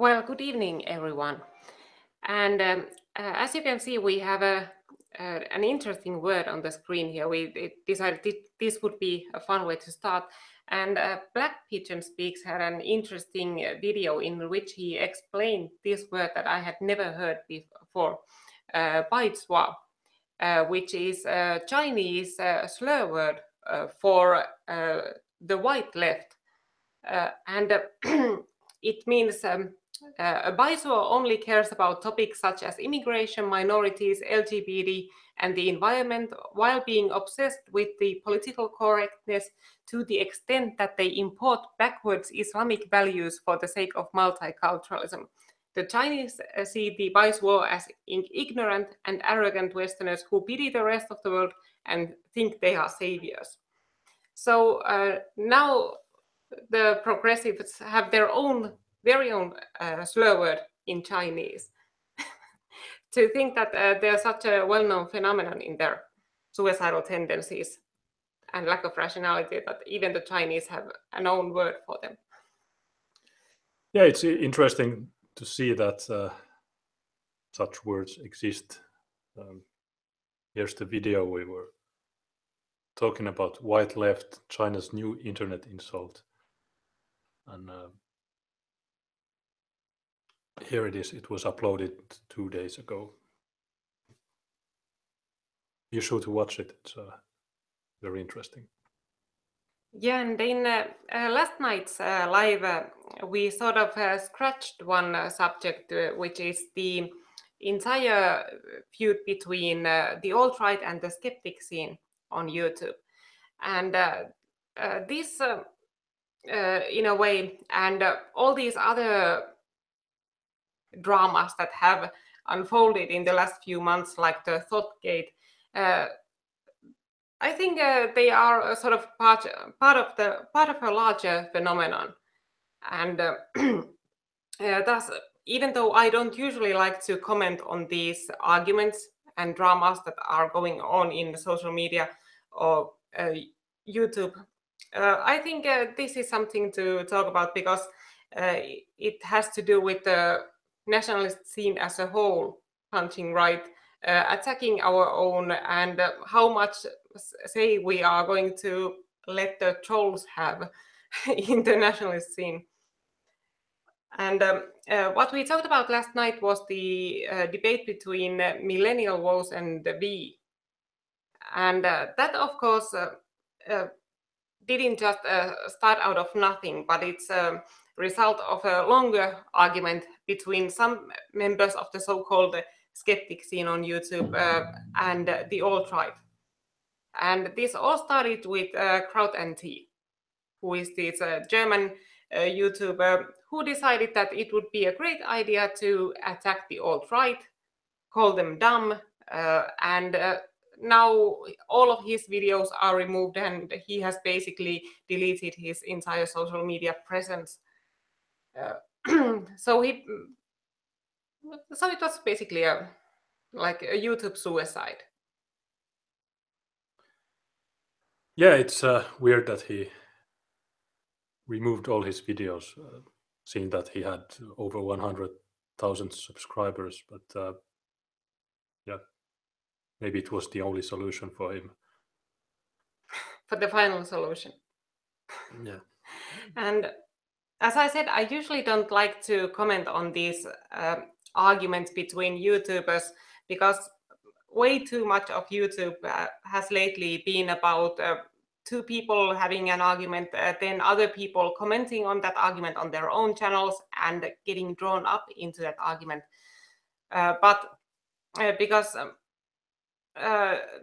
Well, good evening, everyone. And as you can see, we have an interesting word on the screen here. We decided this would be a fun way to start. And Black Pigeon Speaks had an interesting video in which he explained this word that I had never heard before, Baizhua, which is a Chinese slur word for the white left. And it means a BISO only cares about topics such as immigration, minorities, LGBT, and the environment, while being obsessed with the political correctness to the extent that they import backwards Islamic values for the sake of multiculturalism. The Chinese see the BISO as ignorant and arrogant Westerners who pity the rest of the world and think they are saviors. So now the progressives have their very own slur word in Chinese. To think that there's such a well-known phenomenon in their suicidal tendencies and lack of rationality that even the Chinese have an own word for them. Yeah, it's interesting to see that such words exist. Here's the video we were talking about: white left, China's new internet insult. And here it is. It was uploaded 2 days ago. You should watch it. It's very interesting. Yeah, and in last night's live, we sort of scratched one subject, which is the entire feud between the alt-right and the skeptic scene on YouTube. And this, in a way, and all these other dramas that have unfolded in the last few months, like the Thoughtgate, I think they are a sort of part of a larger phenomenon, and thus, even though I don't usually like to comment on these arguments and dramas that are going on in social media or YouTube, I think this is something to talk about because it has to do with the nationalist scene as a whole punching right, attacking our own, and how much say we are going to let the trolls have in the nationalist scene. And what we talked about last night was the debate between millennial woes and the V. And that, of course, didn't just start out of nothing, but it's a result of a longer argument between some members of the so-called skeptic scene on YouTube and the alt-right. And this all started with Kraut and T, who is this German YouTuber who decided that it would be a great idea to attack the alt-right, call them dumb, and now all of his videos are removed and he has basically deleted his entire social media presence. So it was basically like a YouTube suicide. Yeah, it's weird that he removed all his videos, seeing that he had over 100,000 subscribers. But yeah, maybe it was the only solution for him. For the final solution. Yeah. And as I said, I usually don't like to comment on these arguments between YouTubers because way too much of YouTube has lately been about two people having an argument, then other people commenting on that argument on their own channels and getting drawn up into that argument. But because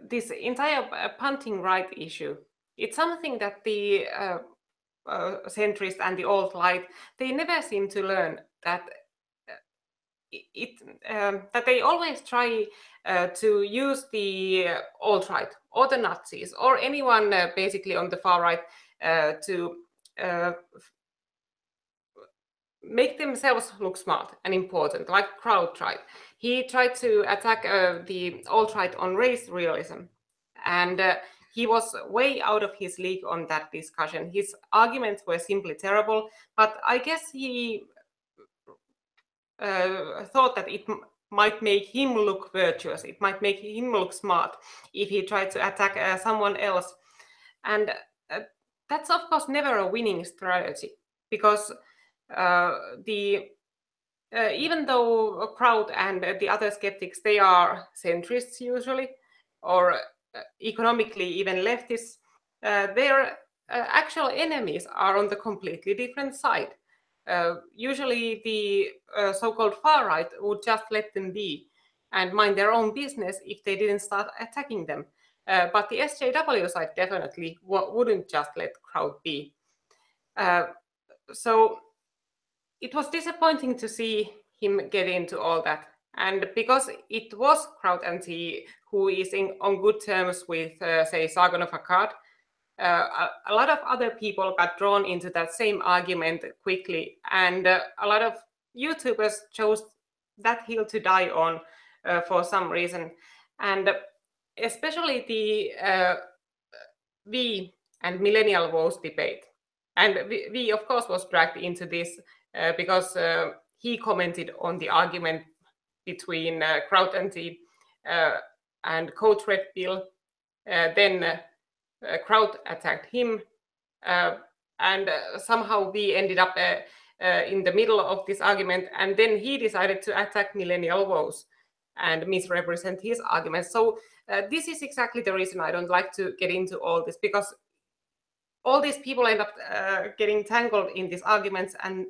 this entire punting right issue, it's something that the centrist and the alt-right, they never seem to learn that that they always try to use the alt-right or the Nazis or anyone basically on the far right to make themselves look smart and important, like Kraut tried. He tried to attack the alt-right on race realism, and he was way out of his league on that discussion. His arguments were simply terrible, but I guess he thought that it might make him look virtuous, it might make him look smart if he tried to attack someone else. And that's of course never a winning strategy, because even though a crowd and the other skeptics, they are centrists usually, or economically even leftists, their actual enemies are on the completely different side. Usually the so-called far right would just let them be and mind their own business if they didn't start attacking them. But the SJW side definitely wouldn't just let crowd be. So it was disappointing to see him get into all that. And because it was Kraut and he who is on good terms with, say, Sargon of Akkad, a lot of other people got drawn into that same argument quickly. And a lot of YouTubers chose that hill to die on for some reason. And especially the V and millennial votes debate. And V, of course, was dragged into this because he commented on the argument between Kraut and Code Red Bill. Then Kraut attacked him, and somehow we ended up in the middle of this argument. And then he decided to attack millennial votes and misrepresent his arguments. So this is exactly the reason I don't like to get into all this, because all these people end up getting tangled in these arguments, and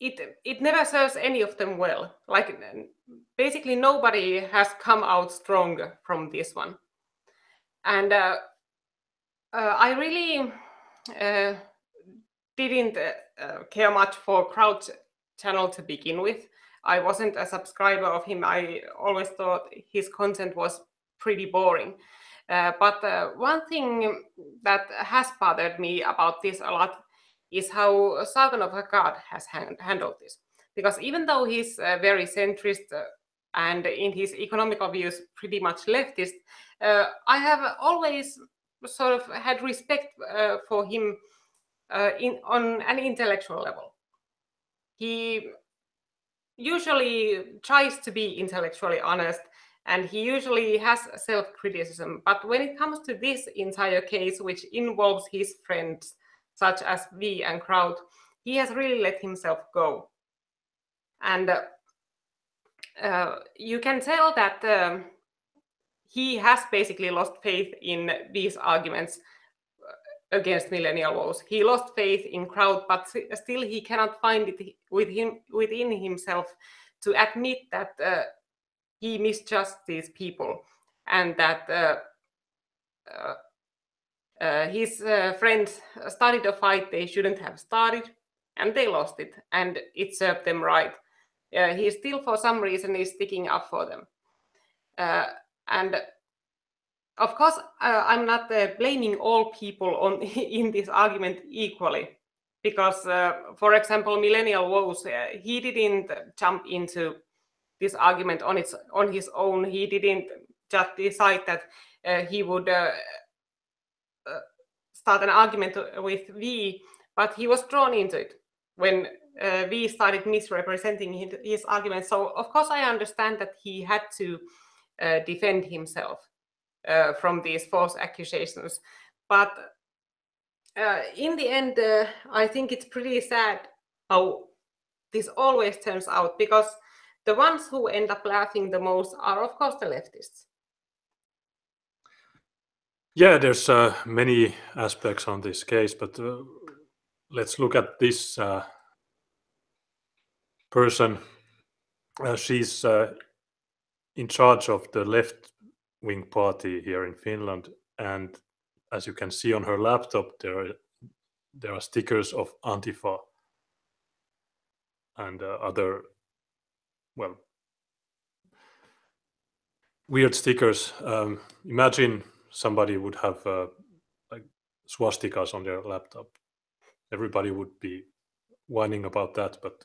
it never serves any of them well. Like, basically nobody has come out stronger from this one. And I really didn't care much for Kraut's channel to begin with. I wasn't a subscriber of him. I always thought his content was pretty boring. But one thing that has bothered me about this a lot is how Sargon of Akkad has handled this. Because even though he's very centrist and in his economical views pretty much leftist, I have always sort of had respect for him on an intellectual level. He usually tries to be intellectually honest, and he usually has self-criticism. But when it comes to this entire case, which involves his friends, such as V and Kraut, he has really let himself go. And you can tell that he has basically lost faith in these arguments against millennial votes. He lost faith in Kraut, but still he cannot find it within himself to admit that he mistrusts these people, and that his friends started a fight they shouldn't have started, and they lost it, and it served them right. He still, for some reason, is sticking up for them. And of course, I'm not blaming all people in this argument equally, because, for example, millennial votes, he didn't jump into this argument on his own. He didn't just decide that he would start an argument with V, but he was drawn into it when V started misrepresenting his argument. So of course I understand that he had to defend himself from these false accusations. But in the end, I think it's pretty sad how this always turns out, because the ones who end up laughing the most are, of course, the leftists. Yeah, there's many aspects on this case, but let's look at this person. She's in charge of the left-wing party here in Finland, and as you can see on her laptop, there are stickers of Antifa and other, well, weird stickers. Imagine somebody would have like swastikas on their laptop. Everybody would be whining about that, but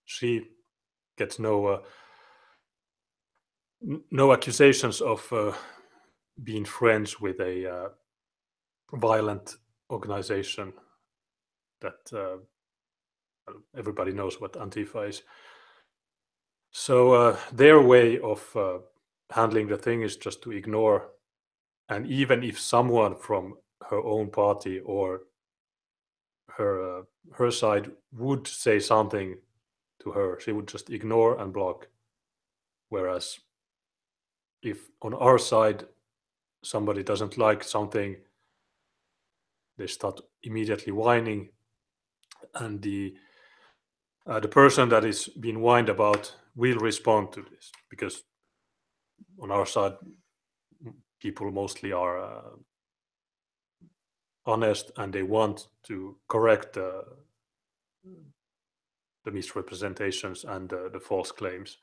she gets no accusations of being friends with a violent organization that everybody knows what Antifa is. So their way of handling the thing is just to ignore. And even if someone from her own party or her side would say something to her, she would just ignore and block. Whereas if on our side somebody doesn't like something, they start immediately whining, and the person that is being whined about will respond to this, because on our side people mostly are honest and they want to correct the misrepresentations and the false claims.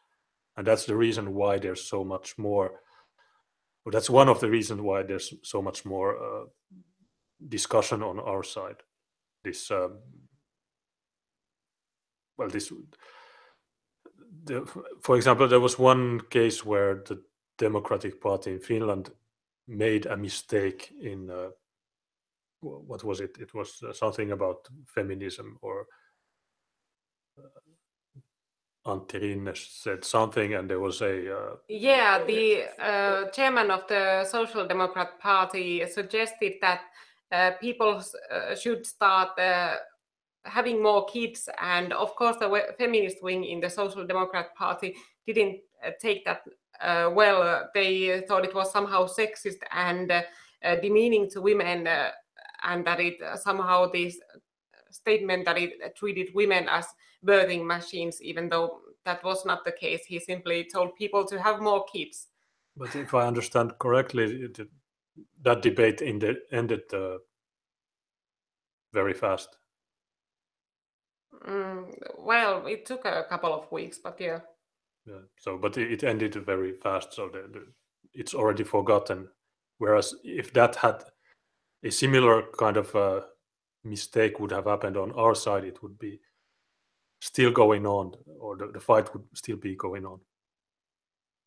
And that's the reason why there's so much more, or that's one of the reasons why there's so much more discussion on our side. This for example, there was one case where the Democratic Party in Finland made a mistake in what was it? It was something about feminism, or Antti Rinne said something, and there was a Yeah, the chairman of the Social Democrat Party suggested that people should start having more kids, and of course the feminist wing in the Social Democrat Party didn't take that well. They thought it was somehow sexist and demeaning to women, and that it somehow this statement that it treated women as birthing machines, even though that was not the case. He simply told people to have more kids. But if I understand correctly, that debate ended very fast. Well, it took a couple of weeks, but yeah. Yeah. So, but it ended very fast, so it's already forgotten. Whereas if that had a similar kind of mistake would have happened on our side, it would be still going on, or the fight would still be going on,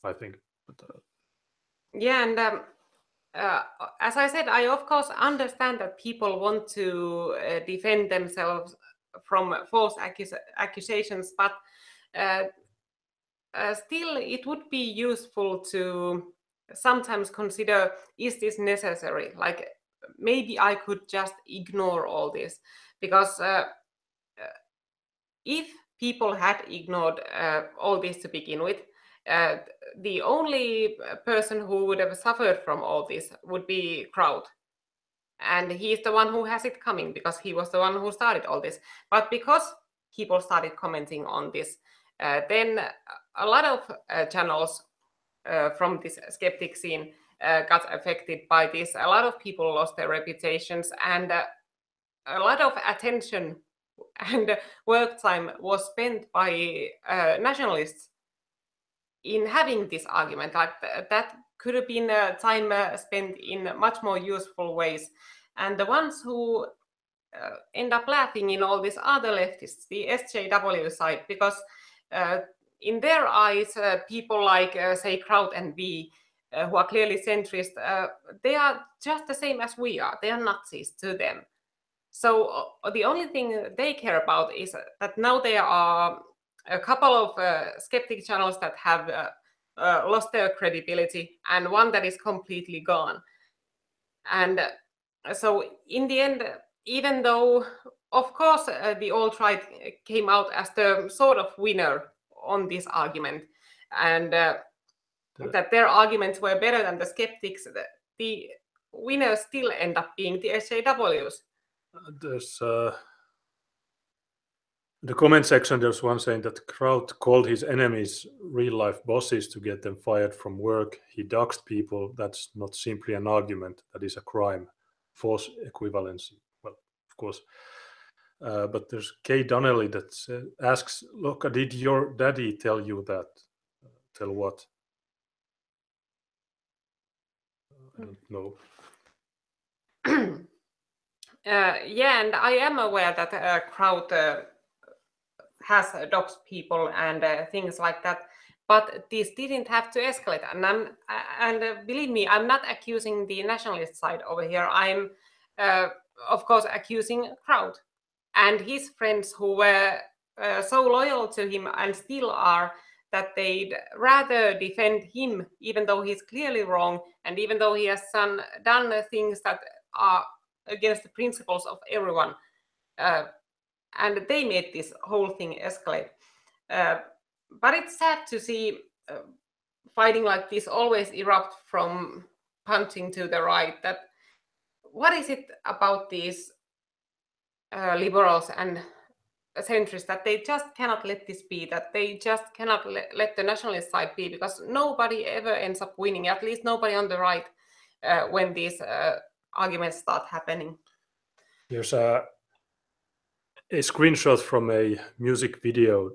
I think. But, Yeah, and as I said, I of course understand that people want to defend themselves from false accusations, but still it would be useful to sometimes consider, is this necessary? Like maybe I could just ignore all this, because if people had ignored all this to begin with, the only person who would have suffered from all this would be Crowd. And he's the one who has it coming, because he was the one who started all this. But because people started commenting on this, then a lot of channels from this skeptic scene got affected by this. A lot of people lost their reputations, and a lot of attention and work time was spent by nationalists in having this argument. Like that could have been time spent in much more useful ways. And the ones who end up laughing in all these other leftists, the SJW side, because in their eyes, people like, say, Kraut and V, who are clearly centrist, they are just the same as we are. They are Nazis to them. So the only thing they care about is that now there are a couple of skeptic channels that have lost their credibility, and one that is completely gone. And so in the end, even though, of course, the alt-right came out as the sort of winner on this argument, and that their arguments were better than the skeptics, the winners still end up being the SJWs. there's the comment section, there's one saying that Kraut called his enemies real-life bosses to get them fired from work. He doxed people. That's not simply an argument. That is a crime. False equivalency. Well, of course. But there's Kay Donnelly that asks, look, did your daddy tell you that? Tell what? I don't know. Yeah, and I am aware that Kraut has doxed people and things like that, but this didn't have to escalate. And believe me, I'm not accusing the nationalist side over here. I'm of course accusing Kraut and his friends who were so loyal to him and still are, that they'd rather defend him even though he's clearly wrong and even though he has done things that are against the principles of everyone. And they made this whole thing escalate. But it's sad to see fighting like this always erupt from punching to the right. That what is it about these liberals and centrists that they just cannot let this be, that they just cannot let the nationalist side be, because nobody ever ends up winning, at least nobody on the right, when these arguments start happening. Here's a screenshot from a music video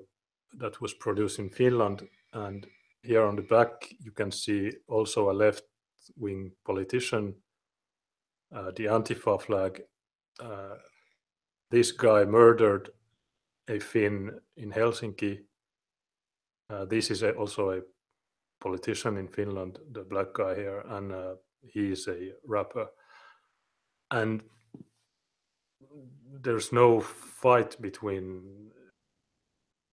that was produced in Finland, and here on the back you can see also a left-wing politician, the Antifa flag. This guy murdered a Finn in Helsinki. This is also a politician in Finland, the black guy here, and he is a rapper. And there's no fight between,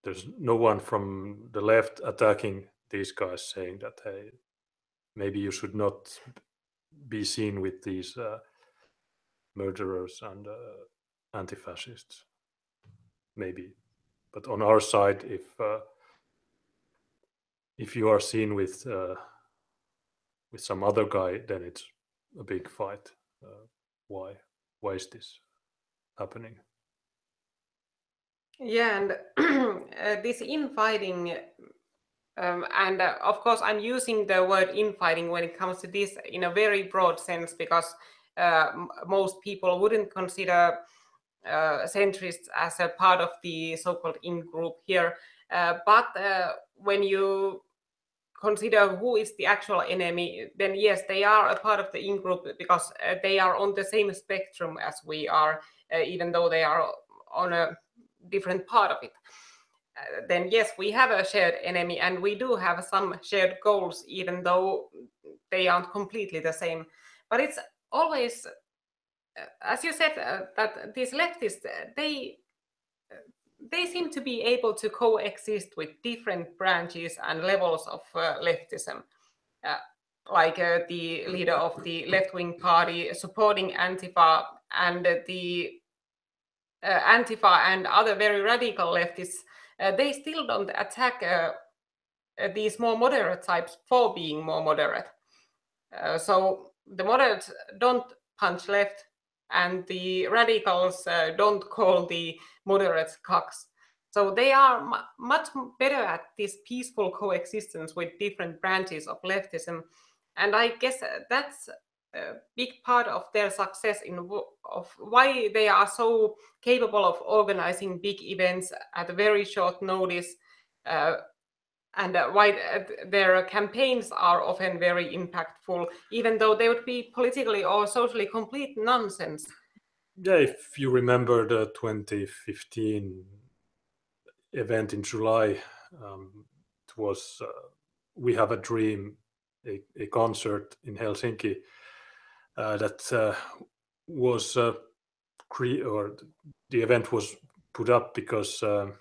there's no one from the left attacking these guys saying that, hey, maybe you should not be seen with these murderers and anti-fascists. Maybe. But on our side, if you are seen with some other guy, then it's a big fight. Why is this happening? Yeah, and this infighting, and of course I'm using the word infighting when it comes to this in a very broad sense, because most people wouldn't consider centrists as a part of the so-called in-group here. But when you consider who is the actual enemy, then yes, they are a part of the in-group because they are on the same spectrum as we are, even though they are on a different part of it. Then yes, we have a shared enemy and we do have some shared goals, even though they aren't completely the same. But it's always, as you said, that these leftists, they seem to be able to coexist with different branches and levels of leftism. Like the leader of the left-wing party supporting Antifa, and the Antifa and other very radical leftists, they still don't attack these more moderate types for being more moderate. So the moderates don't punch left, and the radicals don't call the moderates cocks. So they are much better at this peaceful coexistence with different branches of leftism. And I guess that's a big part of their success of why they are so capable of organizing big events at very short notice, and why their campaigns are often very impactful, even though they would be politically or socially complete nonsense. Yeah, if you remember the 2015 event in July, it was We Have a Dream, a concert in Helsinki that was or the event was put up because a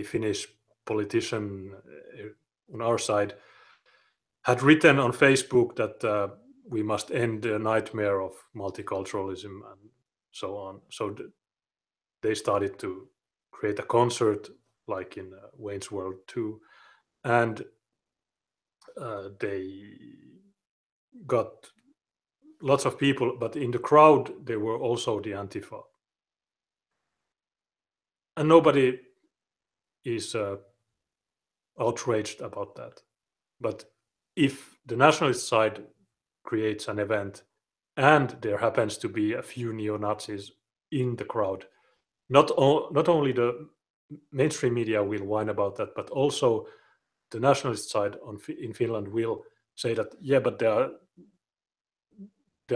Finnish politician on our side had written on Facebook that we must end the nightmare of multiculturalism and so on. So they started to create a concert like in Wayne's World 2, and they got lots of people, but in the crowd there were also the Antifa. And nobody is outraged about that. But if the nationalist side creates an event and there happens to be a few neo-Nazis in the crowd, not only the mainstream media will whine about that, but also the nationalist side in Finland will say that, yeah, but there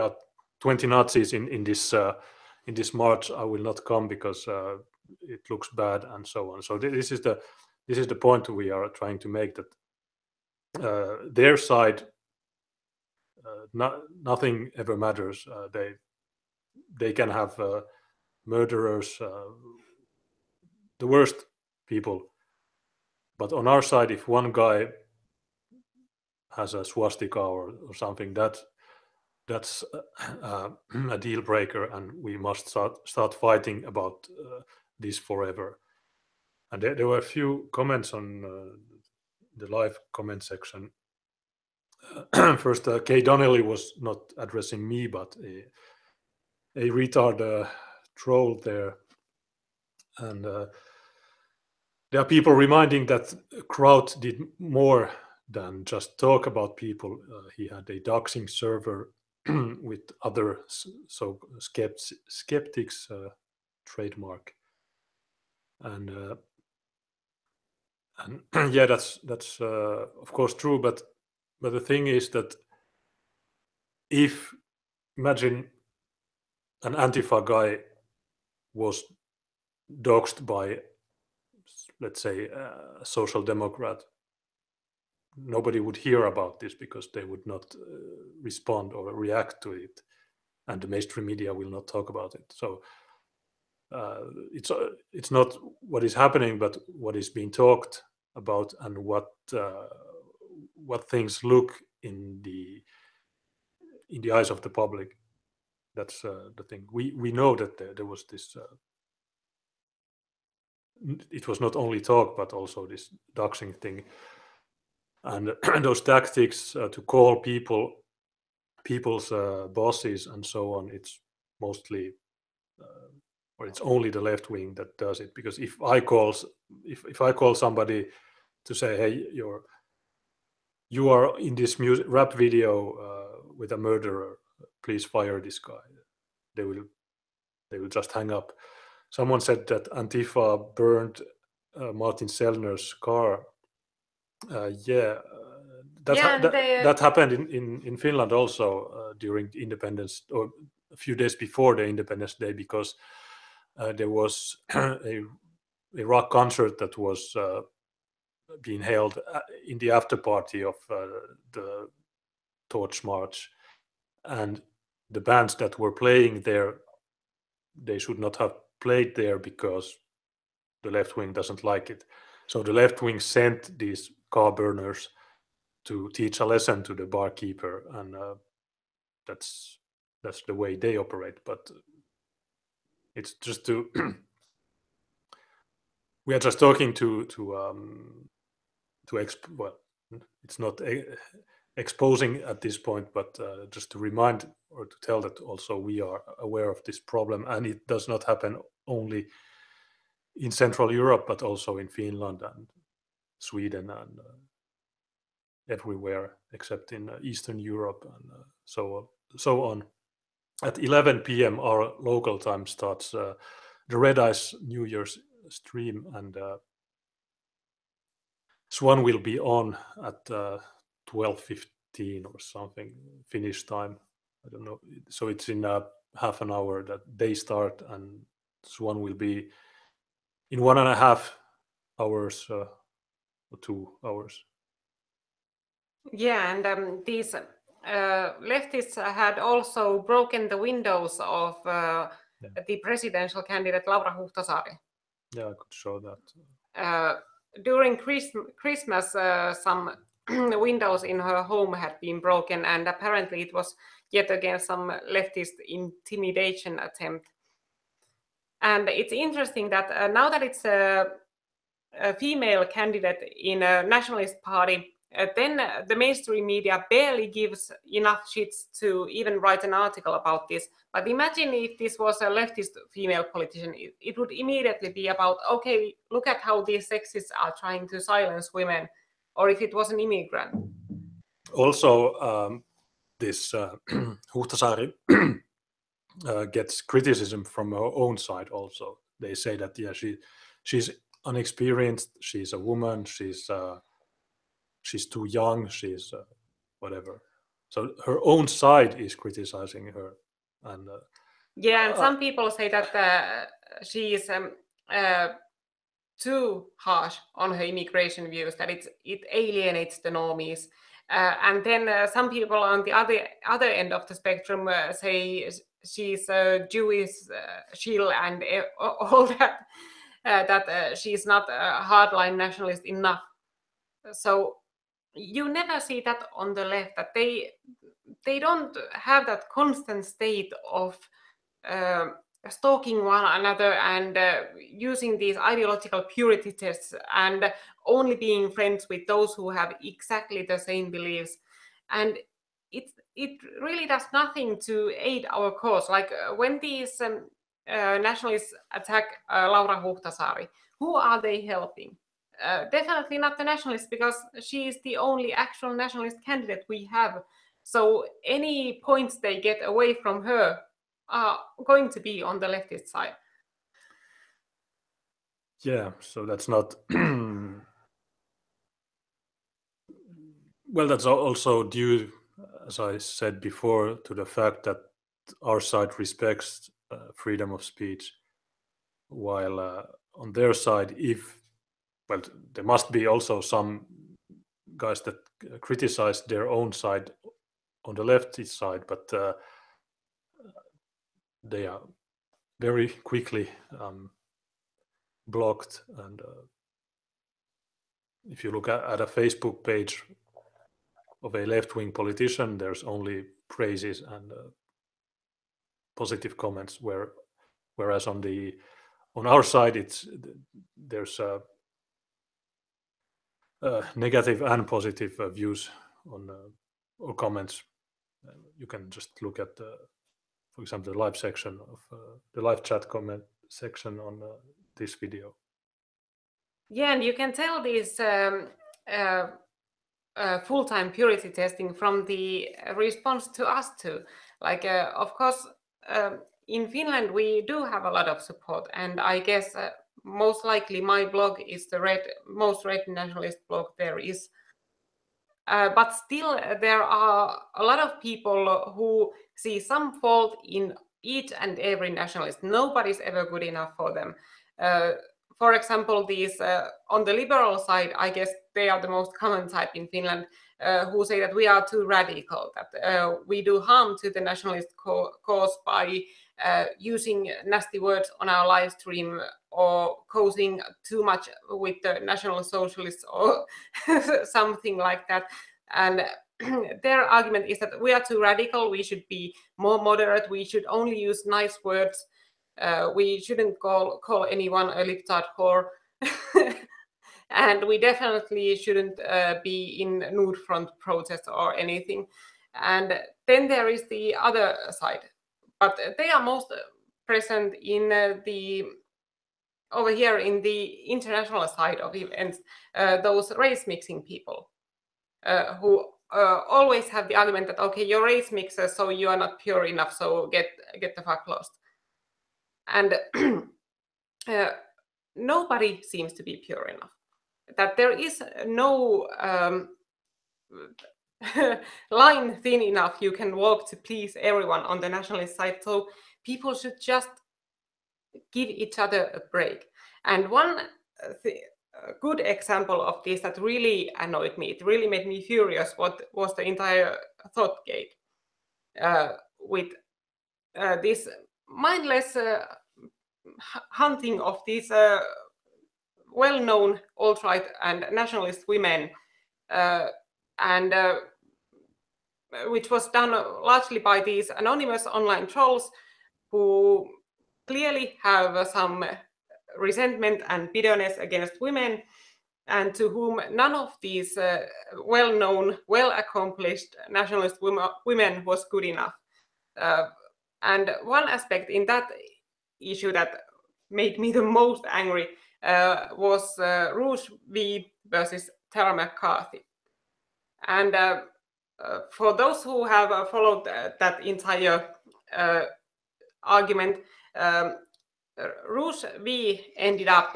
are 20 Nazis in this march. I will not come because it looks bad and so on. So this is the point we are trying to make, that their side, nothing ever matters. They can have murderers the worst people. But on our side, if one guy has a swastika or something, that's a deal breaker, and we must start fighting about this forever. And there were a few comments on the live comment section. First, Kay Donnelly was not addressing me, but a retard troll there. And there are people reminding that Kraut did more than just talk about people. He had a doxing server with other skeptics trademark. And yeah, that's of course true. But the thing is that if, imagine an Antifa guy was doxed by, let's say, a social democrat, nobody would hear about this because they would not respond or react to it, and the mainstream media will not talk about it. So it's not what is happening, but what is being talked about, and what things look in the eyes of the public. That's the thing. We know that there was this. It was not only talk, but also this doxing thing, and those tactics to call people's bosses and so on. It's mostly, or it's only the left wing that does it. Because if I call somebody to say, hey, you are in this rap video with a murderer, please fire this guy, they will just hang up. Someone said that Antifa burned Martin Sellner's car. That happened in Finland also during the independence, or a few days before the Independence Day, because there was a rock concert that was being held in the after party of the Torch March, and the bands that were playing there, they should not have played there because the left wing doesn't like it. So the left wing sent these car burners to teach a lesson to the barkeeper, and that's the way they operate. But it's just to we are just talking well, it's not exposing at this point, but just to remind or to tell that also we are aware of this problem, and it does not happen only in Central Europe, but also in Finland and Sweden and everywhere except in Eastern Europe and so on. At 11 p.m. our local time starts the Red Eyes New Year's stream, and Swan will be on at 12:15 or something Finnish time. I don't know. So it's in half an hour that they start, and Swan will be in 1.5 hours or 2 hours. Yeah, and these leftists had also broken the windows of the presidential candidate Laura Huhtasaari. Yeah, I could show that. During Christmas, some windows in her home had been broken, and apparently it was yet again some leftist intimidation attempt. And it's interesting that now that it's a female candidate in a nationalist party, then the mainstream media barely gives enough shits to even write an article about this. But imagine if this was a leftist female politician, it would immediately be about, okay, look at how these sexists are trying to silence women, or if it was an immigrant. Also, this Huhtasaari gets criticism from her own side also. They say that, yeah, she's unexperienced, she's a woman, she's too young, she's whatever. So her own side is criticizing her, and yeah, and some people say that she is too harsh on her immigration views, that it alienates the normies. And then some people on the other end of the spectrum say she's a Jewish shill and all that. that she's not a hardline nationalist enough. So you never see that on the left, that they don't have that constant state of stalking one another and using these ideological purity tests and only being friends with those who have exactly the same beliefs. And it really does nothing to aid our cause. Like when these nationalists attack Laura Huhtasaari, who are they helping? Definitely not the nationalists, because she is the only actual nationalist candidate we have. So any points they get away from her are going to be on the leftist side. Yeah, so that's not well, that's also due, as I said before, to the fact that our side respects freedom of speech, while on their side, well, there must be also some guys that criticize their own side on the leftist side, but they are very quickly blocked. And if you look at a Facebook page of a left-wing politician, there's only praises and positive comments, whereas on our side, there's negative and positive views on or comments. You can just look at, for example, the live section of the live chat comment section on this video. Yeah, and you can tell this full-time purity testing from the response to us too. Like, of course, in Finland we do have a lot of support, and I guess most likely my blog is the most read nationalist blog there is. But still, there are a lot of people who see some fault in each and every nationalist. Nobody's ever good enough for them. For example, these on the liberal side, I guess they are the most common type in Finland, who say that we are too radical, that we do harm to the nationalist cause by using nasty words on our live stream or causing too much with the National Socialists or something like that. And their argument is that we are too radical, we should be more moderate, we should only use nice words, we shouldn't call anyone a libtard whore. And we definitely shouldn't be in nude front protests or anything. And then there is the other side, but they are most present in over here in the international side of events, those race mixing people who always have the argument that, okay, you're race mixer, so you are not pure enough, so get the fuck lost. And nobody seems to be pure enough. That there is no line thin enough you can walk to please everyone on the nationalist side. So people should just give each other a break. And one good example of this that really annoyed me, it really made me furious, what was the entire thought gate with this mindless hunting of these well-known alt-right and nationalist women, and which was done largely by these anonymous online trolls who clearly have some resentment and bitterness against women, and to whom none of these well-known, well-accomplished nationalist women was good enough. And one aspect in that issue that made me the most angry was Rouge V versus Tara McCarthy. And for those who have followed that entire argument, Rouge V ended up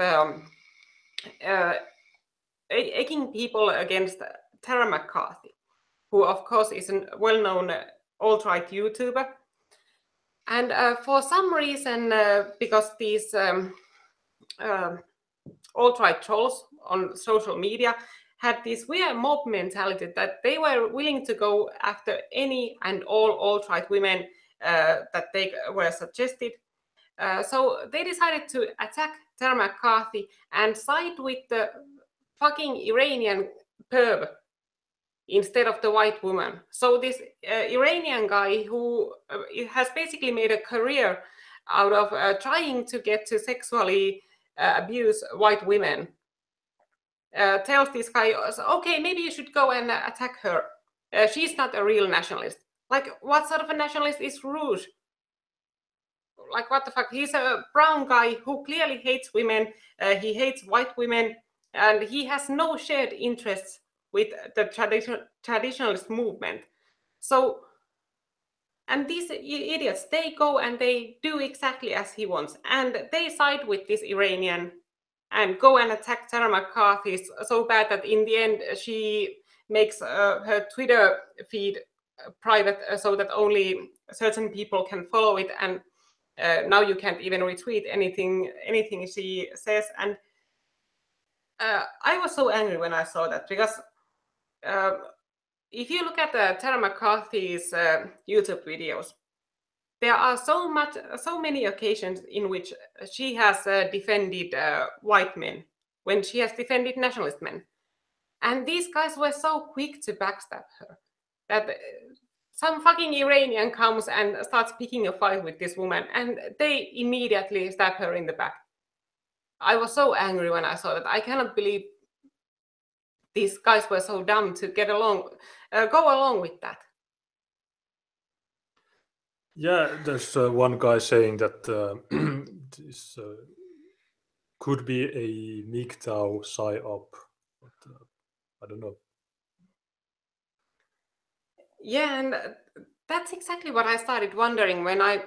egging people against Tara McCarthy, who of course is a well-known alt-right YouTuber. And for some reason, because these alt-right trolls on social media had this weird mob mentality that they were willing to go after any and all alt-right women that they were suggested. So they decided to attack Tara McCarthy and side with the fucking Iranian perv instead of the white woman. So this Iranian guy who has basically made a career out of trying to get to sexually abuse white women tells this guy, okay, maybe you should go and attack her. She's not a real nationalist. Like, what sort of a nationalist is Rouge? Like, what the fuck? He's a brown guy who clearly hates women. He hates white women, and he has no shared interests with the traditionalist movement. So, and these idiots, they go and they do exactly as he wants, and they side with this Iranian and go and attack Tara McCarthy so bad that in the end she makes her Twitter feed private so that only certain people can follow it, and now you can't even retweet anything she says. And I was so angry when I saw that, because if you look at Tara McCarthy's YouTube videos, there are so many occasions in which she has defended white men, when she has defended nationalist men. And these guys were so quick to backstab her that some fucking Iranian comes and starts picking a fight with this woman, and they immediately stab her in the back. I was so angry when I saw that. I cannot believe these guys were so dumb to go along with that. Yeah, there's one guy saying that this could be a MGTOW psyop, but I don't know. Yeah, and that's exactly what I started wondering when I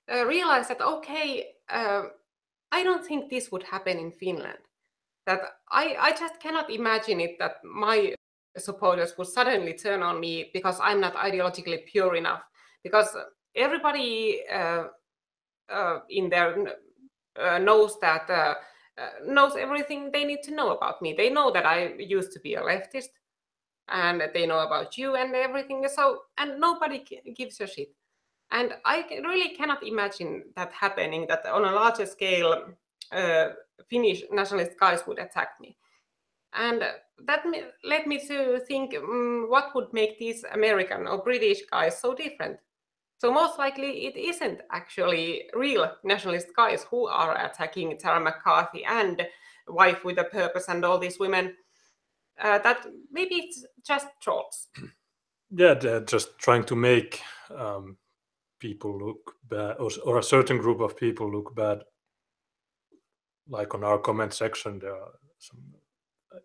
realized that, okay, I don't think this would happen in Finland. That I just cannot imagine it, that my supporters would suddenly turn on me because I'm not ideologically pure enough. Because everybody in there knows that knows everything they need to know about me. They know that I used to be a leftist, and they know about you and everything. So, and nobody gives a shit. And I really cannot imagine that happening, that on a larger scale, Finnish nationalist guys would attack me. And that led me to think, what would make these American or British guys so different? So most likely it isn't actually real nationalist guys who are attacking Tara McCarthy and Wife with a Purpose and all these women. That maybe it's just trolls. Yeah, they're just trying to make people look bad, or a certain group of people look bad. Like on our comment section, there are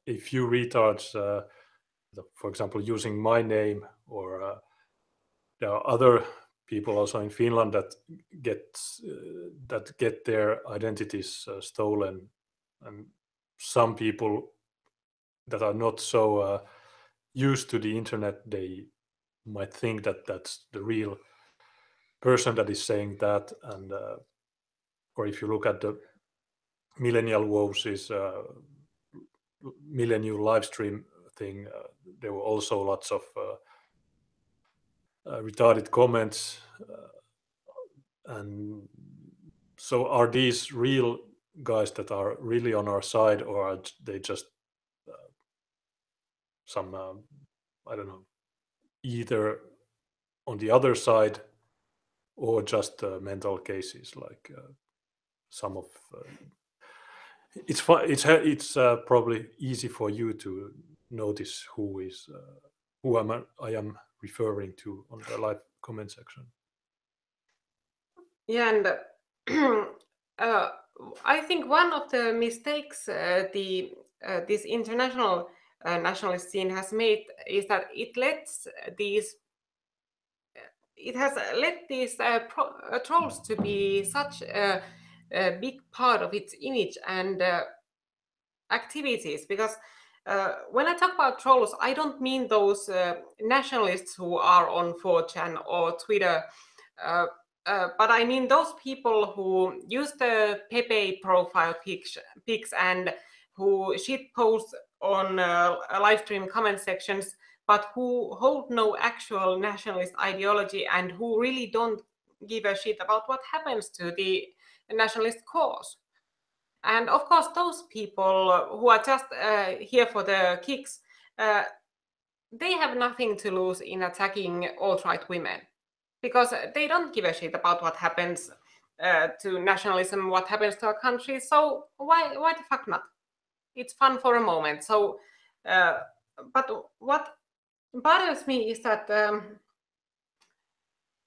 a few retards, for example, using my name, or there are other people also in Finland that get their identities stolen, and some people that are not so used to the internet, they might think that that's the real person that is saying that. And or if you look at the Millennial Woes' millennial live stream thing, there were also lots of retarded comments, and so are these real guys that are really on our side, or are they just some I don't know, either on the other side or just mental cases, like some of it's probably easy for you to notice who I am referring to on the live comment section. Yeah, and I think one of the mistakes this international nationalist scene has made is that it has led these trolls to be such a big part of its image and activities. Because when I talk about trolls, I don't mean those nationalists who are on 4chan or Twitter, but I mean those people who use the Pepe profile pics and who shit post on live stream comment sections, but who hold no actual nationalist ideology and who really don't give a shit about what happens to the nationalist cause. And of course, those people who are just here for the kicks, they have nothing to lose in attacking alt-right women, because they don't give a shit about what happens to nationalism, what happens to our country. So why the fuck not? It's fun for a moment. So, but what bothers me is that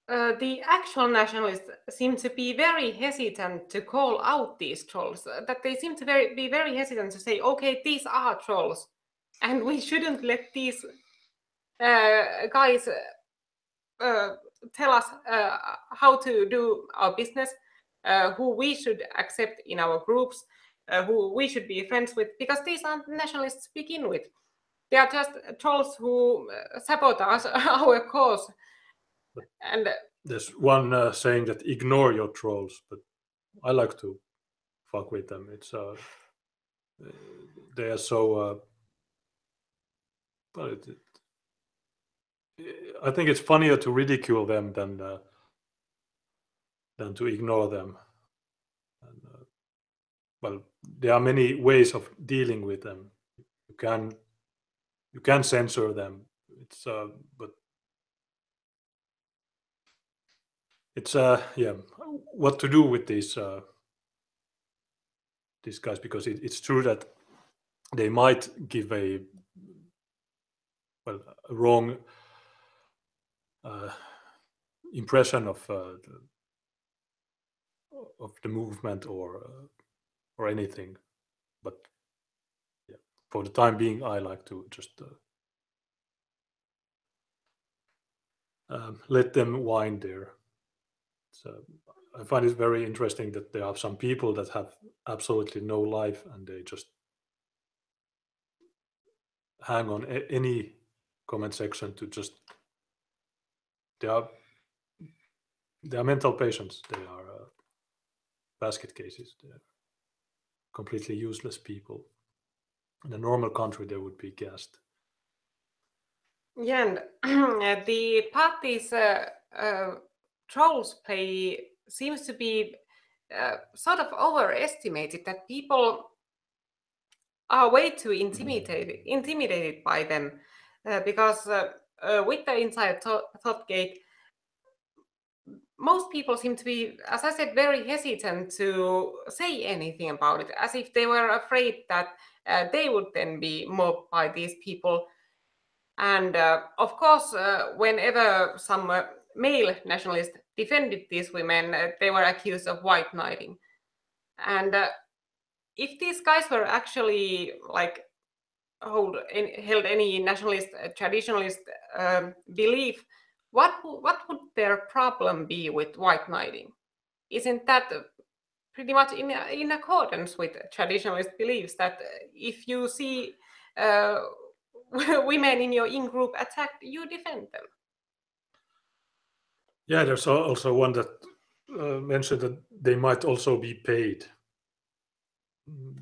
the actual nationalists seem to be very hesitant to call out these trolls. That they seem to be very hesitant to say, okay, these are trolls, and we shouldn't let these guys tell us how to do our business, who we should accept in our groups, who we should be friends with, because these aren't nationalists to begin with. They are just trolls who sabotage our cause. And There's one saying that ignore your trolls, but I like to fuck with them. It's they are so. Well, I think it's funnier to ridicule them than to ignore them. And, well, there are many ways of dealing with them. You can censor them. It's but it's yeah, what to do with these guys, because it's true that they might give a wrong impression of the movement or anything, but yeah, for the time being, I like to just let them wind there. So I find it very interesting that there are some people that have absolutely no life and they just hang on any comment section to just they are mental patients. They are basket cases. They are completely useless people. In a normal country, they would be gassed. yeah, and the part these trolls play seems to be sort of overestimated, that people are way too intimidated by them, because with the inside thought gate, most people seem to be, as I said, very hesitant to say anything about it, as if they were afraid that they would then be mobbed by these people. And of course, whenever some male nationalists defended these women, they were accused of white knighting. And if these guys were actually like held any nationalist, traditionalist belief, what would their problem be with white knighting? Isn't that pretty much in accordance with traditionalist beliefs, that if you see women in your in-group attacked, you defend them? Yeah, there's also one that mentioned that they might also be paid.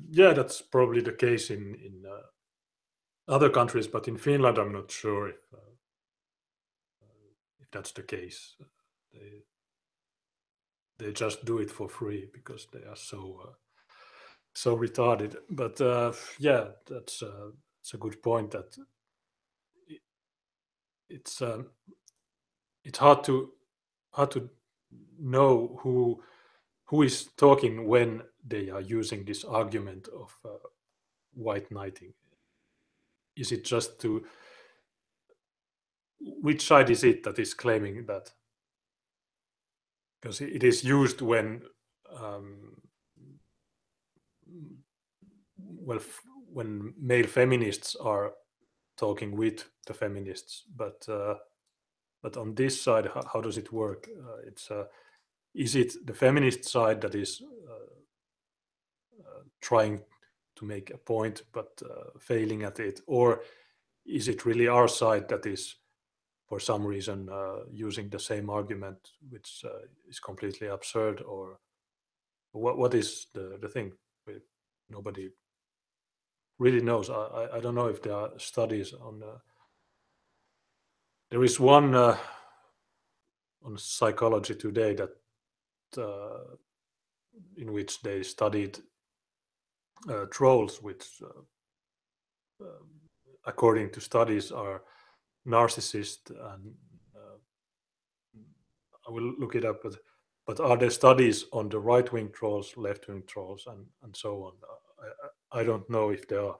Yeah, that's probably the case in other countries, but in Finland, I'm not sure if that's the case. They just do it for free because they are so retarded. But yeah, that's a good point. That it's hard to know who is talking when they are using this argument of white knighting. Is it just to which side is it that is claiming that? Because it is used when well, when male feminists are talking with the feminists, but on this side, how does it work? Is it the feminist side that is trying to make a point but failing at it, or is it really our side that is for some reason using the same argument, which is completely absurd? Or what is the thing? Nobody really knows. I don't know if there are studies on. There is one on Psychology Today that in which they studied trolls, which, according to studies, are narcissist. And I will look it up, but are there studies on the right-wing trolls, left-wing trolls, and so on? I don't know if there are.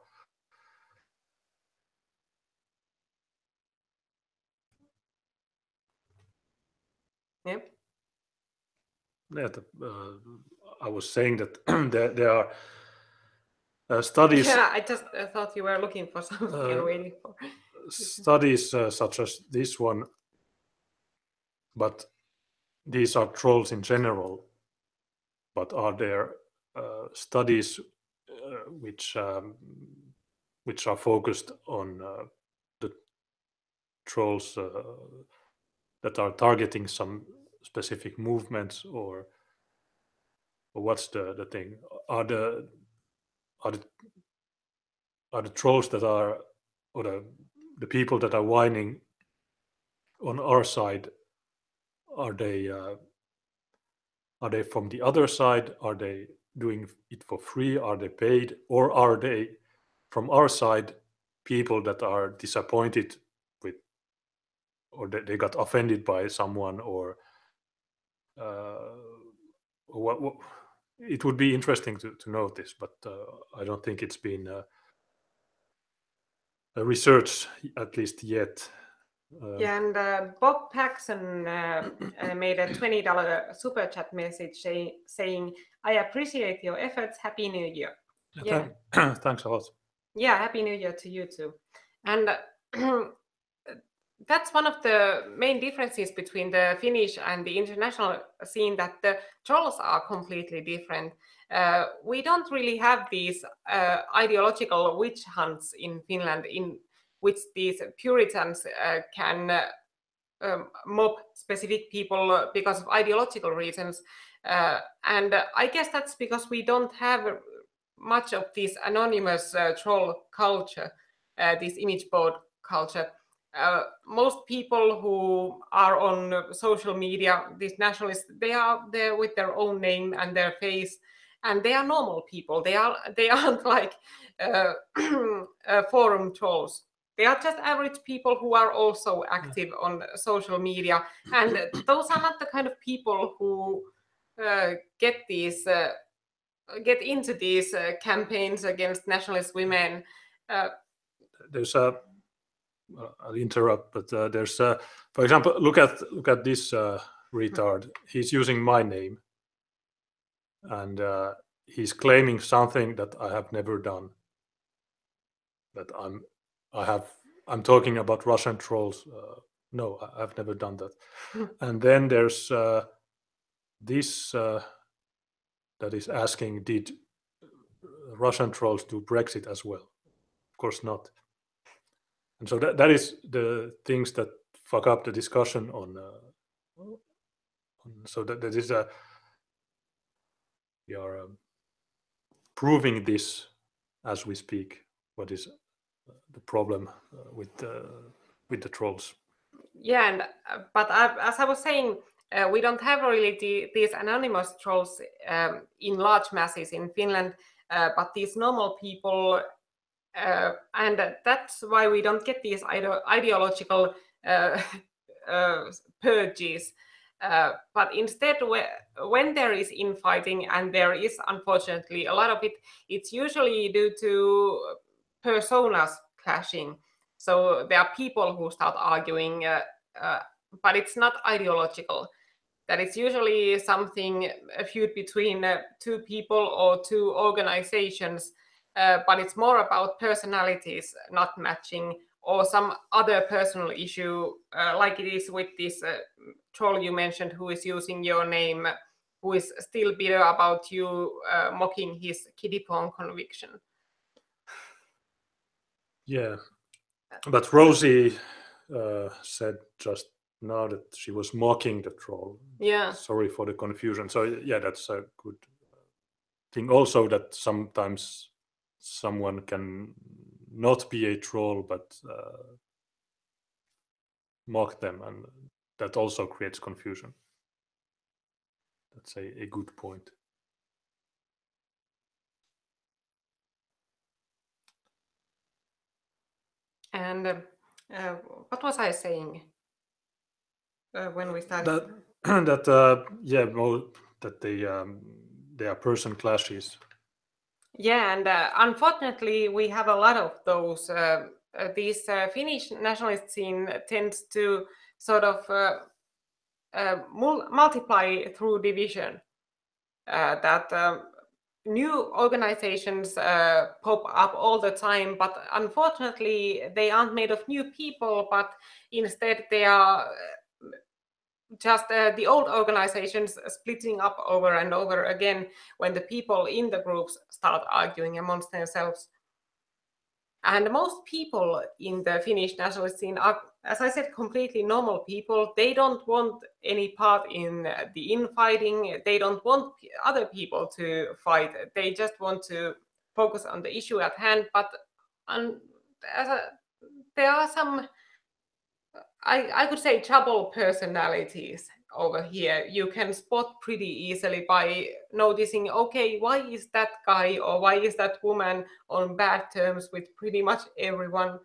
Yeah. Yeah, I was saying that there are studies. Yeah, I just thought you were looking for something and waiting for. Studies such as this one, but these are trolls in general. But are there studies which are focused on the trolls that are targeting some specific movements, or what's the thing? Are the are the are the trolls that are, or the people that are whining on our side, are they from the other side? Are they doing it for free? Are they paid? Or are they from our side people that are disappointed with, or they got offended by someone, or uh, what? It would be interesting to know this, but I don't think it's been researched, at least yet. Yeah, and Bob Paxson made a $20 super chat message saying, "I appreciate your efforts. Happy New Year." Yeah, Thanks a lot. yeah, Happy New Year to you too. And that's one of the main differences between the Finnish and the international scene, that the trolls are completely different. We don't really have these ideological witch hunts in Finland, in which these Puritans can mob specific people because of ideological reasons. And I guess that's because we don't have much of this anonymous troll culture, this image board culture. Most people who are on social media, these nationalists, they are there with their own name and their face, and they are normal people. They aren't like forum trolls. They are just average people who are also active on social media, and those are not the kind of people who get into these campaigns against nationalist women. There's a I'll interrupt, but there's for example, look at this retard. He's using my name, and he's claiming something that I have never done. That I'm talking about Russian trolls. No, I've never done that. And then there's this that is asking, did Russian trolls do Brexit as well? Of course not. And so that is the things that fuck up the discussion on so that is we are proving this as we speak. What is the problem with the trolls? Yeah, and but as I was saying, we don't have really these anonymous trolls in large masses in Finland, but these normal people, and that's why we don't get these ideological purges. But instead, when there is infighting, and there is unfortunately a lot of it, it's usually due to personas clashing. So there are people who start arguing, but it's not ideological. That it's usually something, a feud between two people or two organizations, but it's more about personalities not matching, or some other personal issue, like it is with this troll you mentioned, who is using your name, who is still bitter about you mocking his kiddie porn conviction. Yeah, but Rosie said just now that she was mocking the troll. Yeah. Sorry for the confusion. So yeah, that's a good thing. Also, that sometimes someone can not be a troll, but mock them, and that also creates confusion. That's a good point. And what was I saying when we started? That they are person clashes. Yeah, and unfortunately, we have a lot of those. These Finnish nationalist scene tends to sort of multiply through division. That new organizations pop up all the time, but unfortunately, they aren't made of new people, but instead they are just the old organizations splitting up over and over again when the people in the groups start arguing amongst themselves. And most people in the Finnish nationalist scene are, as I said, completely normal people. They don't want any part in the infighting. They don't want other people to fight. They just want to focus on the issue at hand. But as a, there are some, I could say, trouble personalities over here. You can spot pretty easily by noticing, okay, why is that guy or why is that woman on bad terms with pretty much everyone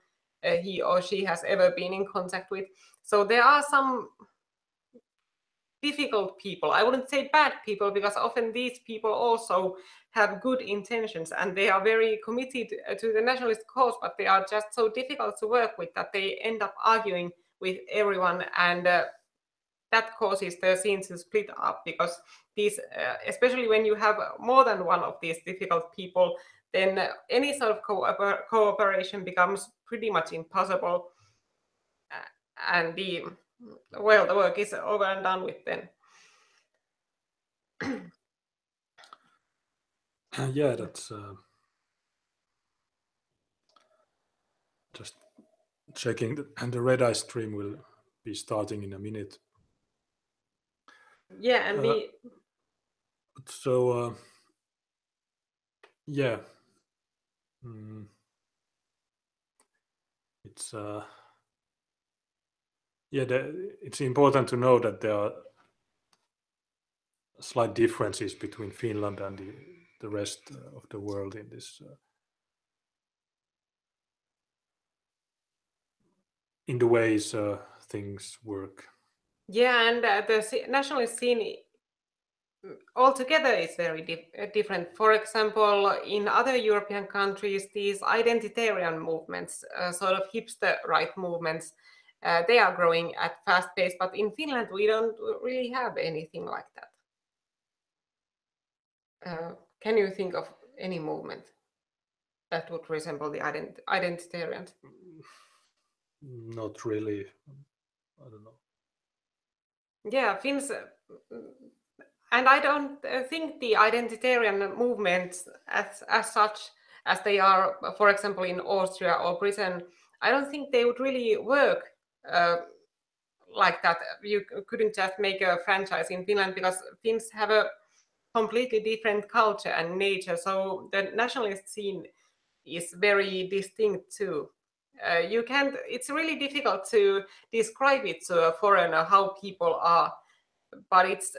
he or she has ever been in contact with. So there are some difficult people. I wouldn't say bad people, because often these people also have good intentions and they are very committed to the nationalist cause, but they are just so difficult to work with that they end up arguing with everyone, and that causes the scene to split up, because these, especially when you have more than one of these difficult people, then any sort of cooperation becomes pretty much impossible, and the work is over and done with then. Yeah, that's just checking, and the red eye stream will be starting in a minute. Yeah, and the So yeah, mm, it's it's important to know that there are slight differences between Finland and the rest of the world in this. In the ways things work. yeah, and the nationalist scene altogether is very different. For example, in other European countries, these identitarian movements, sort of hipster right movements, they are growing at fast pace. But in Finland, we don't really have anything like that. Can you think of any movement that would resemble the identitarians? Not really. I don't know. Yeah, Finns, and I don't think the identitarian movements as such, as they are, for example, in Austria or Britain, I don't think they would really work uh, like that. You couldn't just make a franchise in Finland, because Finns have a completely different culture and nature. So the nationalist scene is very distinct too. You can't. It's really difficult to describe it to a foreigner how people are, but it's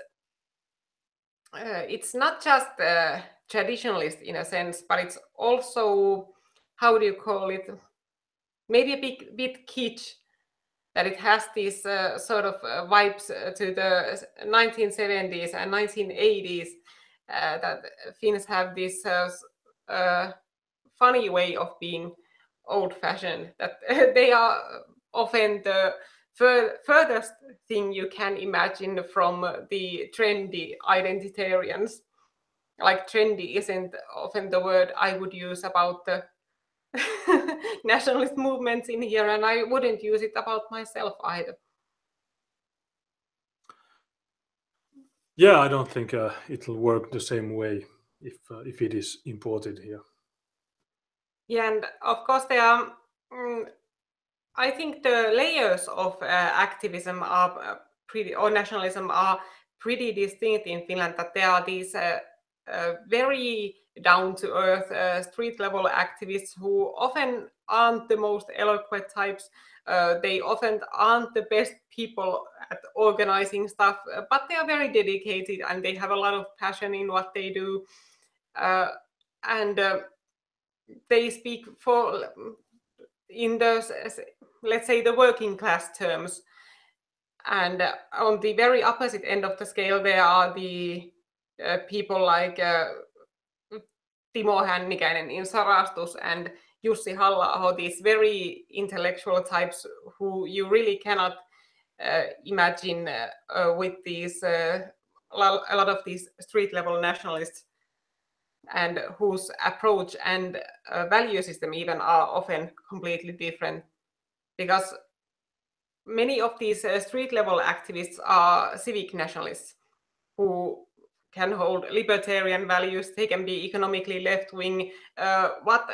not just traditionalist in a sense, but it's also, how do you call it? Maybe a bit kitsch. That it has these sort of vibes to the 1970s and 1980s. That Finns have this funny way of being old-fashioned. That they are often the furthest thing you can imagine from the trendy identitarians. Like, trendy isn't often the word I would use about the nationalist movements in here, and I wouldn't use it about myself either. Yeah, I don't think it'll work the same way if it is imported here. Yeah, and of course there are, I think the layers of activism are pretty, or nationalism are pretty distinct in Finland. That there are these very down-to-earth street-level activists who often aren't the most eloquent types. They often aren't the best people at organizing stuff, but they are very dedicated and they have a lot of passion in what they do. And they speak for in the, let's say, the working class terms. And on the very opposite end of the scale, there are the people like Timo Hännikäinen in Sarastus and Jussi Halla-aho, these very intellectual types who you really cannot imagine with these a lot of these street level nationalists, and whose approach and value system even are often completely different, because many of these street level activists are civic nationalists who can hold libertarian values. They can be economically left wing. What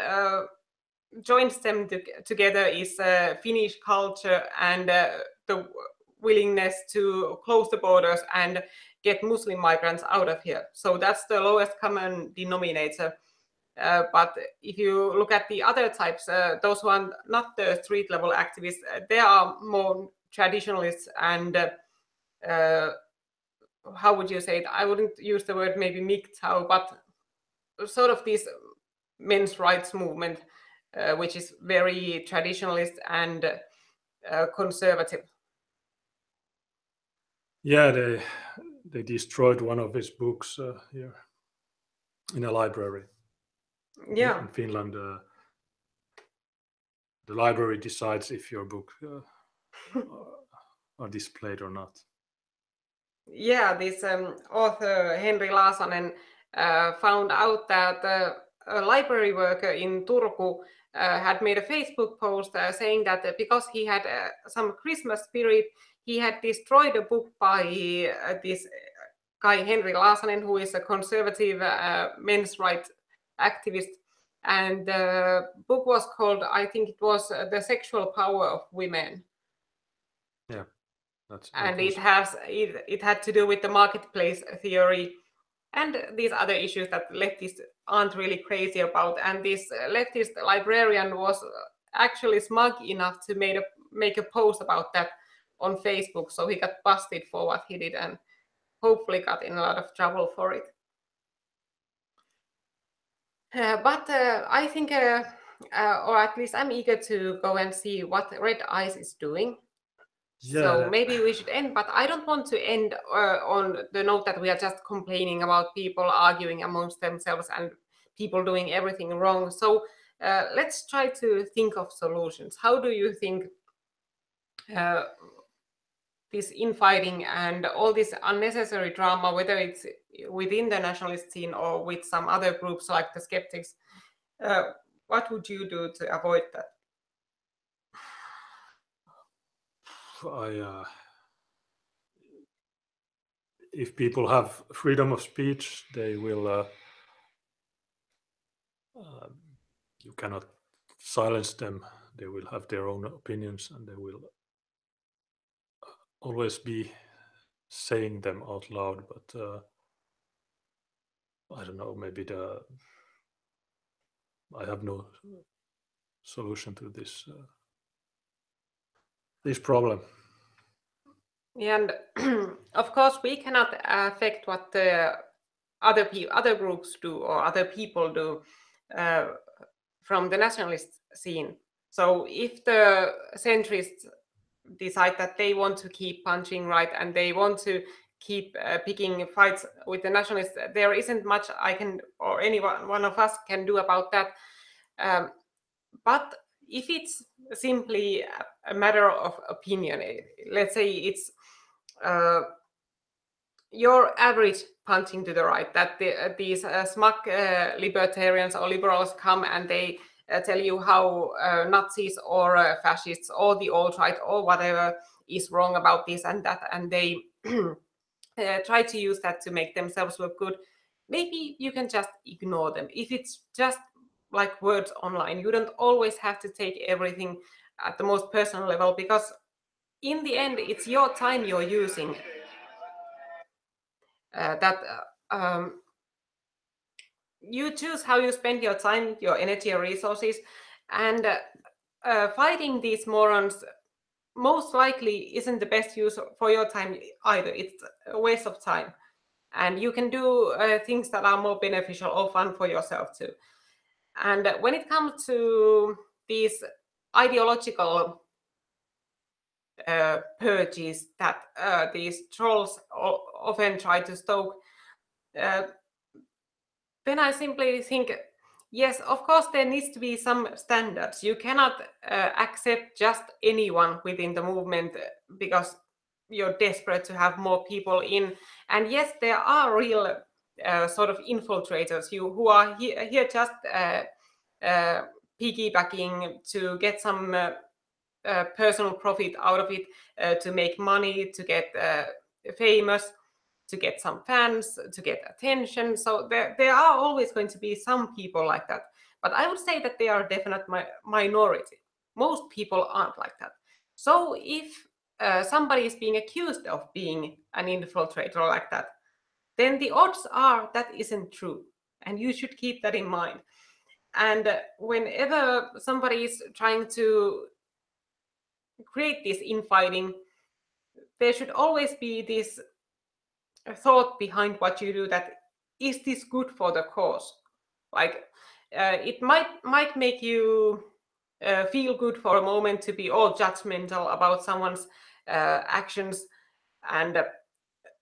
joins them together is Finnish culture and the willingness to close the borders and get Muslim migrants out of here. So that's the lowest common denominator. But if you look at the other types, those who are not the street level activists, they are more traditionalists and how would you say it? I wouldn't use the word maybe MGTOW, but sort of this men's rights movement, which is very traditionalist and conservative. Yeah, they destroyed one of his books here in a library. Yeah. In Finland, the library decides if your book are displayed or not. Yeah, this author Henri Laasonen found out that a library worker in Turku had made a Facebook post saying that because he had some Christmas spirit, he had destroyed a book by this guy Henri Laasonen, who is a conservative men's rights activist. And the book was called, I think it was The Sexual Power of Women. Yeah. And it had to do with the marketplace theory and these other issues that leftists aren't really crazy about. And this leftist librarian was actually smug enough to make a post about that on Facebook. So he got busted for what he did and hopefully got in a lot of trouble for it. But I think, or at least I'm eager to go and see what Red Eyes is doing. So maybe we should end, but I don't want to end on the note that we are just complaining about people arguing amongst themselves and people doing everything wrong. So let's try to think of solutions. How do you think this infighting and all this unnecessary drama, whether it's within the nationalist scene or with some other groups like the Skeptics, what would you do to avoid that? If people have freedom of speech, they will. You cannot silence them. They will have their own opinions, and they will always be saying them out loud. But I don't know. Maybe I have no solution to this problem. Yeah, and of course we cannot affect what the other groups do or other people do from the nationalist scene. So if the centrists decide that they want to keep punching right and they want to keep picking fights with the nationalists, there isn't much I can or one of us can do about that. But if it's simply a matter of opinion, let's say it's your average punching to the right, that these smug libertarians or liberals come and they tell you how Nazis or fascists or the alt-right or whatever is wrong about this and that, and they try to use that to make themselves look good. Maybe you can just ignore them. If it's just like words online, you don't always have to take everything at the most personal level, because in the end it's your time you're using. You choose how you spend your time, your energy, and resources, and fighting these morons most likely isn't the best use for your time either. It's a waste of time, and you can do things that are more beneficial or fun for yourself too. And when it comes to these ideological purges that these trolls often try to stoke, then I simply think, yes, of course, there needs to be some standards. You cannot accept just anyone within the movement because you're desperate to have more people in. And yes, there are real sort of infiltrators who are here just piggybacking to get some personal profit out of it, to make money, to get famous, to get some fans, to get attention. So there are always going to be some people like that. But I would say that they are definitely minority. Most people aren't like that. So if somebody is being accused of being an infiltrator like that, then the odds are that isn't true. And you should keep that in mind. And whenever somebody is trying to create this infighting, there should always be this thought behind what you do, that is this good for the cause? Like it might make you feel good for a moment to be all judgmental about someone's actions and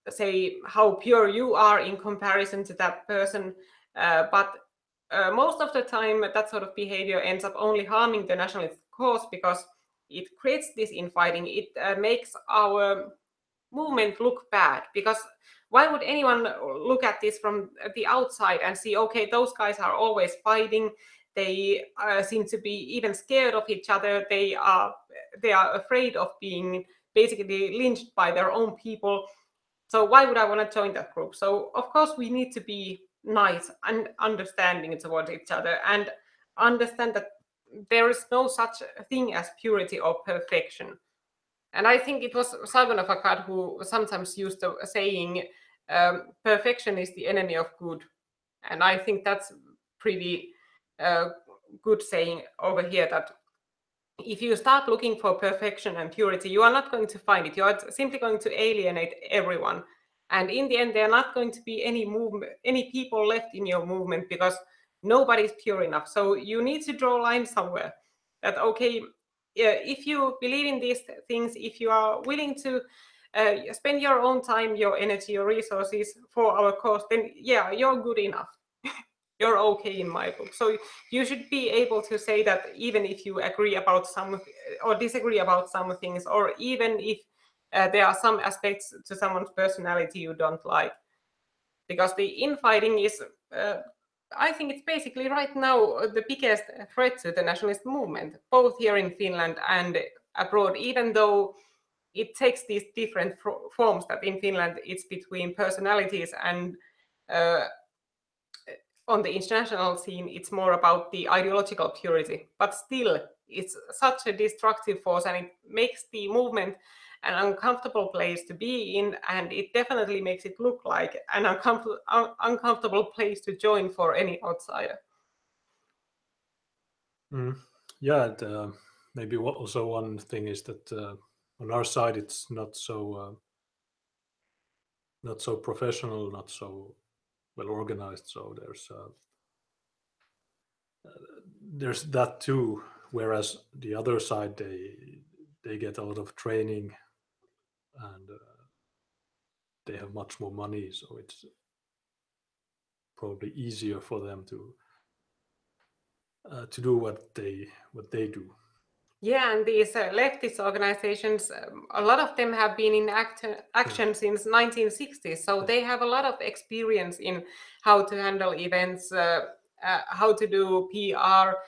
say how pure you are in comparison to that person, but most of the time that sort of behavior ends up only harming the nationalist cause, because it creates this infighting. It makes our movement look bad, because why would anyone look at this from the outside and see, okay, those guys are always fighting, they seem to be even scared of each other, they are afraid of being basically lynched by their own people, so why would I want to join that group? So of course we need to be nice and understanding towards each other, and understand that there is no such thing as purity or perfection. And I think it was Simon of Akkad who sometimes used the saying, perfection is the enemy of good. And I think that's pretty good saying over here, that if you start looking for perfection and purity, you are not going to find it. You are simply going to alienate everyone. And in the end, there are not going to be any people left in your movement, because nobody is pure enough. So you need to draw a line somewhere, that, okay, if you believe in these things, if you are willing to spend your own time, your energy, your resources for our cause, then yeah, you're good enough. You're okay in my book. So you should be able to say that, even if you agree about some or disagree about some things, or even if there are some aspects to someone's personality you don't like. Because the infighting is, I think it's basically right now the biggest threat to the nationalist movement, both here in Finland and abroad, even though it takes these different forms, that in Finland it's between personalities, and on the international scene, it's more about the ideological purity. But still, it's such a destructive force, and it makes the movement an uncomfortable place to be in, and it definitely makes it look like an uncomfortable place to join for any outsider. Yeah, and, maybe also one thing is that on our side it's not so professional, not so well organized. So there's that too. Whereas the other side, they get a lot of training, and they have much more money, so it's probably easier for them to do what they do. Yeah, and these leftist organizations, a lot of them have been in action since 1960s, so they have a lot of experience in how to handle events, how to do PR.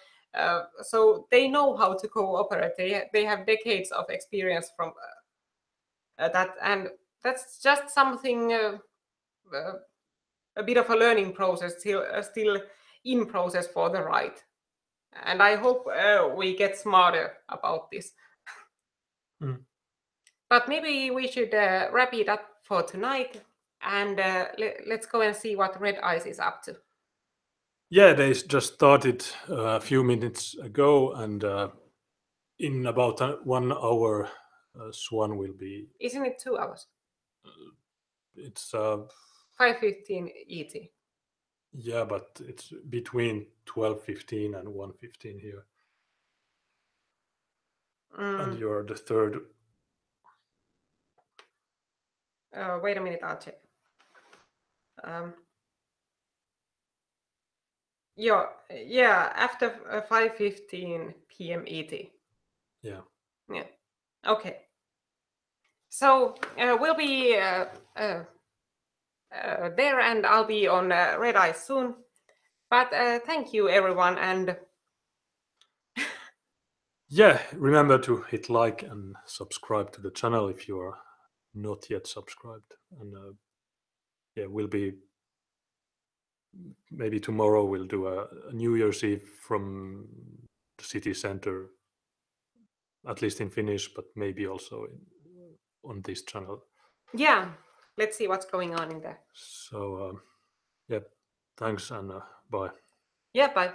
So they know how to cooperate. They have decades of experience from that, and that's just something, uh, a bit of a learning process, still in process for the right. And I hope we get smarter about this. But maybe we should wrap it up for tonight, and let's go and see what Red Eyes is up to. Yeah, they just started a few minutes ago, and in about 1 hour, Swan will be. Isn't it 2 hours? It's 5:15 ET. yeah, but it's between 12:15 and 1:15 here. and you're the third. Wait a minute, I'll check. Yeah, after 5:15 p.m. ET. Yeah. Yeah. Okay. So we'll be there, and I'll be on Red Eye soon. But thank you, everyone, and Yeah, remember to hit like and subscribe to the channel if you are not yet subscribed. And yeah, we'll be maybe tomorrow we'll do a New Year's Eve from the city center, at least in Finnish, but maybe also on this channel. yeah, let's see what's going on in there. So yeah, thanks and bye. Yeah, bye.